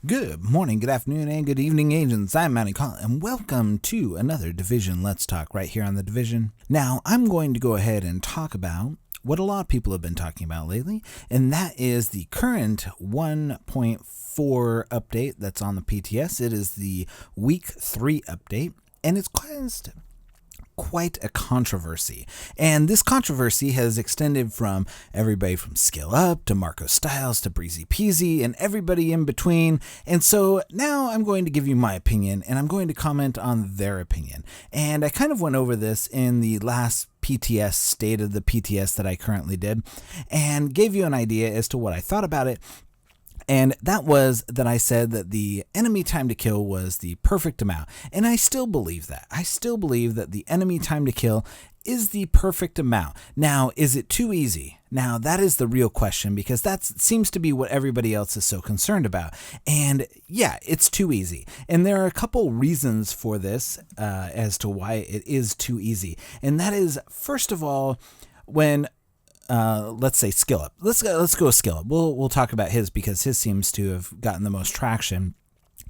Good morning, good afternoon, and good evening, agents. I'm Mounty Colin, and welcome to another Division Let's Talk right here on the Division. Now, I'm going to go ahead and talk about what a lot of people have been talking about lately, and that is the current 1.4 update that's on the PTS. It is the Week 3 update, and it's caused quite a controversy. And this controversy has extended from everybody from Skillup to Marco Styles to Breezy Peasy and everybody in between. And so now I'm going to give you my opinion and I'm going to comment on their opinion. And I kind of went over this in the last PTS state of the PTS that I currently did and gave you an idea as to what I thought about it. And that was that I said that the enemy time to kill was the perfect amount. And I still believe that. I still believe that the enemy time to kill is the perfect amount. Now, is it too easy? Now, that is the real question because that seems to be what everybody else is so concerned about. And yeah, it's too easy. And there are a couple reasons for this as to why it is too easy. And that is, first of all, when let's say Skillup. Let's go with Skillup. We'll talk about his because his seems to have gotten the most traction.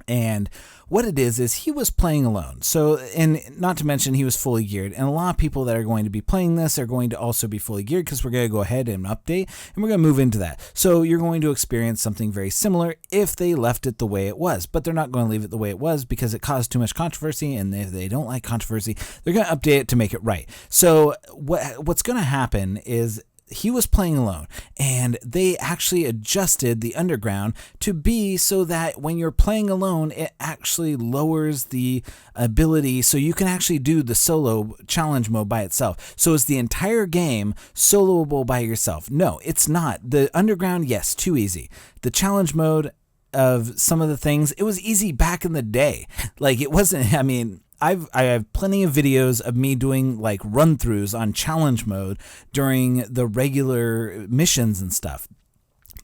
And what it is he was playing alone. So, and not to mention he was fully geared. And a lot of people that are going to be playing this are going to also be fully geared because we're going to go ahead and update and we're going to move into that. So you're going to experience something very similar if they left it the way it was. But they're not going to leave it the way it was because it caused too much controversy. And if they don't like controversy, they're going to update it to make it right. So what's going to happen is he was playing alone, and they actually adjusted the underground to be so that when you're playing alone, it actually lowers the ability so you can actually do the solo challenge mode by itself. So is the entire game soloable by yourself? No, it's not. The underground, yes, too easy. The challenge mode of some of the things, it was easy back in the day. Like it wasn't, I mean, I have plenty of videos of me doing like run-throughs on challenge mode during the regular missions and stuff.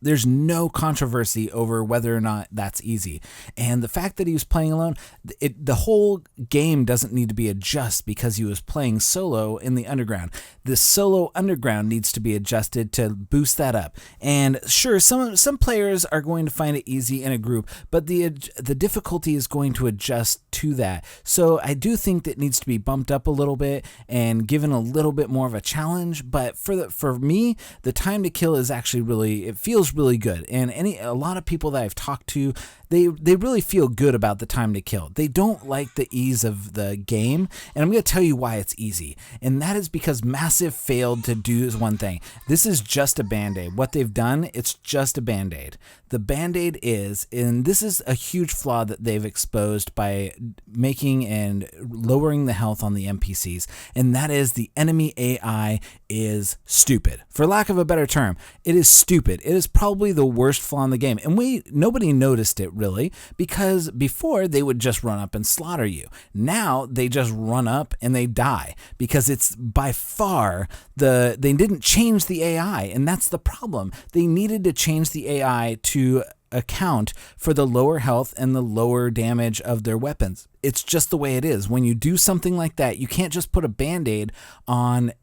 There's no controversy over whether or not that's easy. And the fact that he was playing alone, the whole game doesn't need to be adjusted because he was playing solo in the underground. The solo underground needs to be adjusted to boost that up. And sure, some players are going to find it easy in a group, but the difficulty is going to adjust to that. So I do think that it needs to be bumped up a little bit and given a little bit more of a challenge. But for me, the time to kill is actually it feels really good. And a lot of people that I've talked to, they really feel good about the time to kill. They don't like the ease of the game, and I'm going to tell you why it's easy. And that is because Massive failed to do one thing. This is just a band-aid. What they've done, it's just a band-aid. The band-aid is, and this is a huge flaw that they've exposed by making and lowering the health on the NPCs, and that is the enemy AI is stupid. For lack of a better term, it is stupid. It is probably the worst flaw in the game, and nobody noticed it really because before they would just run up and slaughter you. Now they just run up and they die because it's by far they didn't change the AI, and that's the problem. They needed to change the AI to account for the lower health and the lower damage of their weapons. It's just the way it is. When you do something like that, you can't just put a band-aid on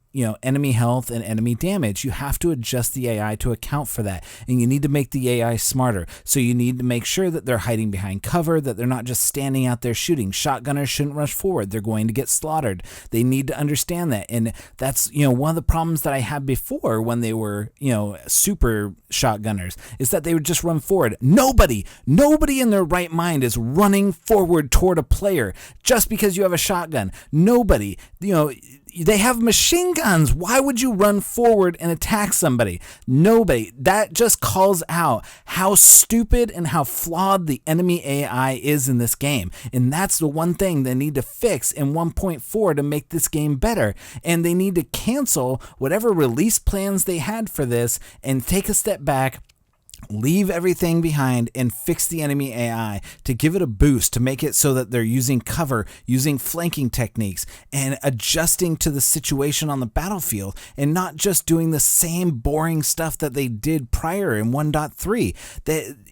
enemy health and enemy damage. You have to adjust the AI to account for that, and you need to make the AI smarter. So you need to make sure that they're hiding behind cover, that they're not just standing out there shooting. Shotgunners shouldn't rush forward. They're going to get slaughtered. They need to understand that, and that's one of the problems that I had before when they were super shotgunners is that they would just run forward. Nobody in their right mind is running forward toward a player just because you have a shotgun. Nobody, they have machine guns. Why would you run forward and attack somebody? Nobody. That just calls out how stupid and how flawed the enemy AI is in this game. And that's the one thing they need to fix in 1.4 to make this game better. And they need to cancel whatever release plans they had for this and take a step back, leave everything behind and fix the enemy AI to give it a boost, to make it so that they're using cover, using flanking techniques, and adjusting to the situation on the battlefield, and not just doing the same boring stuff that they did prior in 1.3.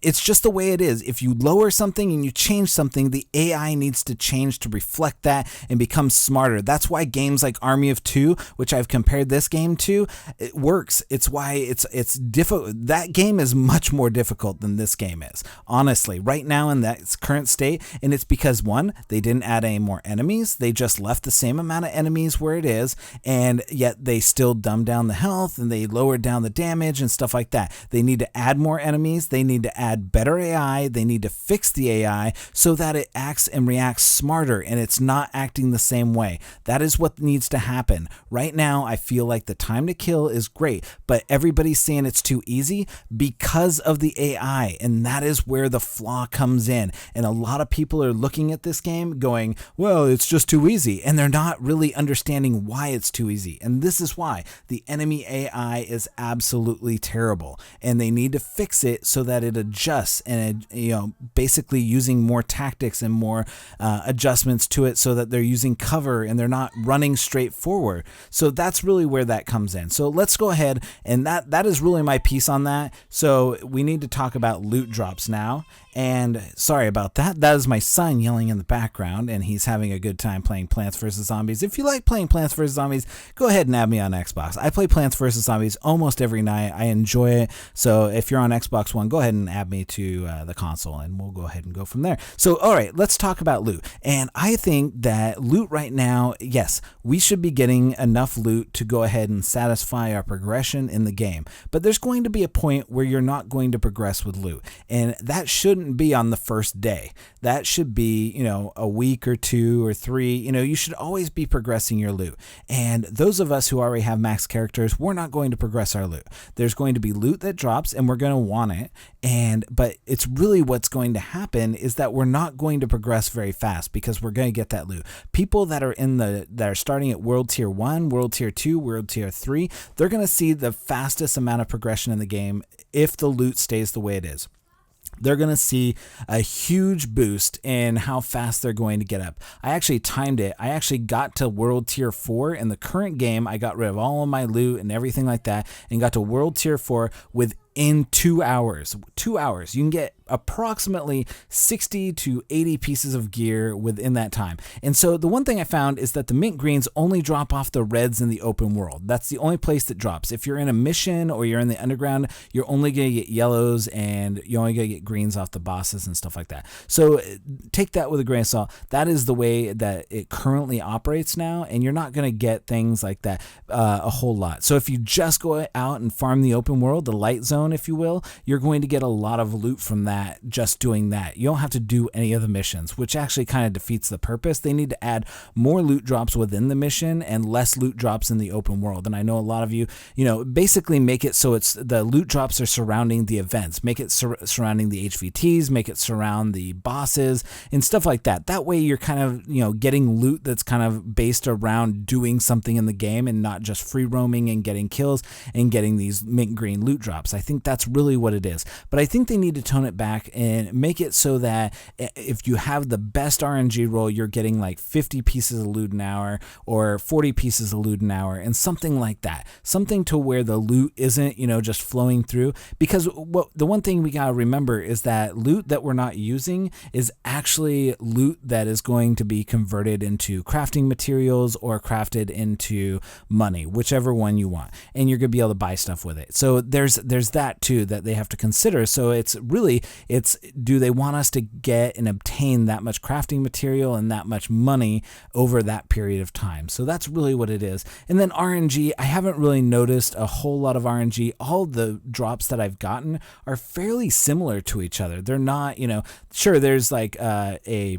It's just the way it is. If you lower something and you change something, the AI needs to change to reflect that and become smarter. That's why games like Army of Two, which I've compared this game to, it works. It's why it's difficult. That game is much much more difficult than this game is, honestly, right now in that current state. And it's because, one, they didn't add any more enemies. They just left the same amount of enemies where it is, and yet they still dumbed down the health and they lowered down the damage and stuff like that. They need to add more enemies. They need to add better AI. They need to fix the AI so that it acts and reacts smarter and it's not acting the same way. That is what needs to happen. Right now, I feel like the time to kill is great, but everybody's saying it's too easy because of the AI, and that is where the flaw comes in. And a lot of people are looking at this game going, well, it's just too easy, and they're not really understanding why it's too easy. And this is why the enemy AI is absolutely terrible, and they need to fix it so that it adjusts, and basically using more tactics and more adjustments to it so that they're using cover and they're not running straight forward. So that's really where that comes in. So let's go ahead, and that is really my piece on that. So we need to talk about loot drops now. And sorry about that. That is my son yelling in the background, and he's having a good time playing Plants vs. Zombies. If you like playing Plants vs. Zombies, go ahead and add me on Xbox. I play Plants vs. Zombies almost every night. I enjoy it. So if you're on Xbox One, go ahead and add me to the console, and we'll go ahead and go from there. So, all right, let's talk about loot. And I think that loot right now, yes, we should be getting enough loot to go ahead and satisfy our progression in the game. But there's going to be a point where you're not going to progress with loot, and that shouldn't be on the first day. That should be, a week or 2 or 3. You should always be progressing your loot. And those of us who already have max characters, we're not going to progress our loot. There's going to be loot that drops, and we're going to want it. But it's really what's going to happen is that we're not going to progress very fast because we're going to get that loot. People that are starting at World Tier 1, World Tier 2, World Tier 3, they're going to see the fastest amount of progression in the game if the loot stays the way it is. They're going to see a huge boost in how fast they're going to get up. I actually timed it. I actually got to World Tier 4 in the current game. I got rid of all of my loot and everything like that and got to World Tier 4 within 2 hours. 2 hours. You can get approximately 60 to 80 pieces of gear within that time. And so the one thing I found is that the mint greens only drop off the reds in the open world. That's the only place that drops. If you're in a mission or you're in the underground, you're only going to get yellows and you're only going to get greens off the bosses and stuff like that. So take that with a grain of salt. That is the way that it currently operates now, and you're not going to get things like that a whole lot. So if you just go out and farm the open world, the light zone, if you will, you're going to get a lot of loot from that, just doing that. You don't have to do any of the missions, which actually kind of defeats the purpose. They need to add more loot drops within the mission and less loot drops in the open world. And I know a lot of you, basically make it so it's the loot drops are surrounding the events, make it surrounding the HVTs, make it surround the bosses and stuff like that. That way you're kind of, getting loot that's kind of based around doing something in the game and not just free roaming and getting kills and getting these mint green loot drops. I think that's really what it is. But I think they need to tone it back and make it so that if you have the best RNG roll, you're getting like 50 pieces of loot an hour or 40 pieces of loot an hour and something like that. Something to where the loot isn't, just flowing through. Because the one thing we got to remember is that loot that we're not using is actually loot that is going to be converted into crafting materials or crafted into money, whichever one you want. And you're going to be able to buy stuff with it. So there's that too that they have to consider. So it's do they want us to get and obtain that much crafting material and that much money over that period of time? So that's really what it is. And then RNG, I haven't really noticed a whole lot of RNG. All the drops that I've gotten are fairly similar to each other. They're not, sure, there's like a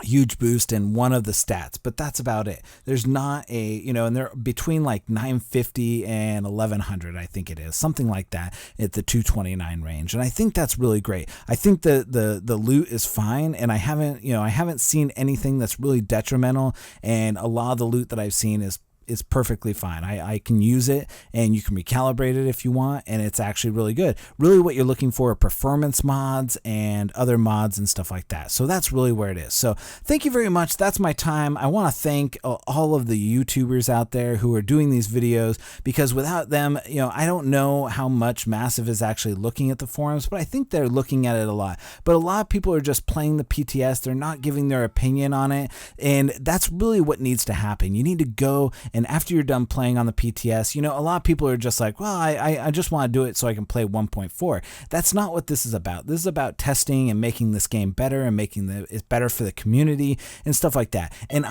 huge boost in one of the stats, but that's about it. There's not and they're between like 950 and 1100, I think it is, something like that at the 229 range. And I think that's really great. I think the loot is fine, and I haven't seen anything that's really detrimental, and a lot of the loot that I've seen is perfectly fine. I can use it, and you can recalibrate it if you want, and it's actually really good. Really what you're looking for are performance mods and other mods and stuff like that. So that's really where it is. So thank you very much. That's my time. I want to thank all of the YouTubers out there who are doing these videos, because without them, I don't know how much Massive is actually looking at the forums, but I think they're looking at it a lot. But a lot of people are just playing the PTS. They're not giving their opinion on it, and that's really what needs to happen. You need to go and And after you're done playing on the PTS, you know, a lot of people are just like, well, I just want to do it so I can play 1.4. That's not what this is about. This is about testing and making this game better and making it better for the community and stuff like that. And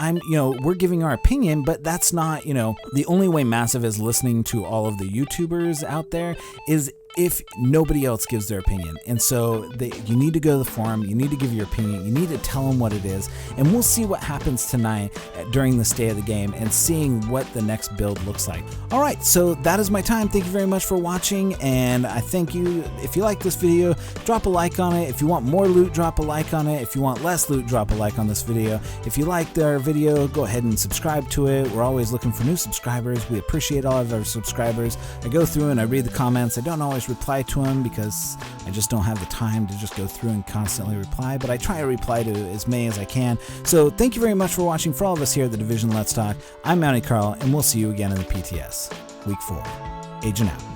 we're giving our opinion, but that's not, the only way Massive is listening to all of the YouTubers out there is if nobody else gives their opinion. And so you need to go to the forum, you need to give your opinion, you need to tell them what it is, and we'll see what happens tonight during the state of the game and seeing what the next build looks like. All right, so that is my time. Thank you very much for watching, and I thank you. If you like this video, drop a like on it. If you want more loot, drop a like on it. If you want less loot, drop a like on this video. If you liked our video, go ahead and subscribe to it. We're always looking for new subscribers. We appreciate all of our subscribers. I go through and I read the comments. I don't always reply to them because I just don't have the time to just go through and constantly reply, but I try to reply to as many as I can. So thank you very much for watching. For all of us here at the Division Let's Talk, I'm Mounty Carl, and we'll see you again in the PTS. Week 4. Agent out.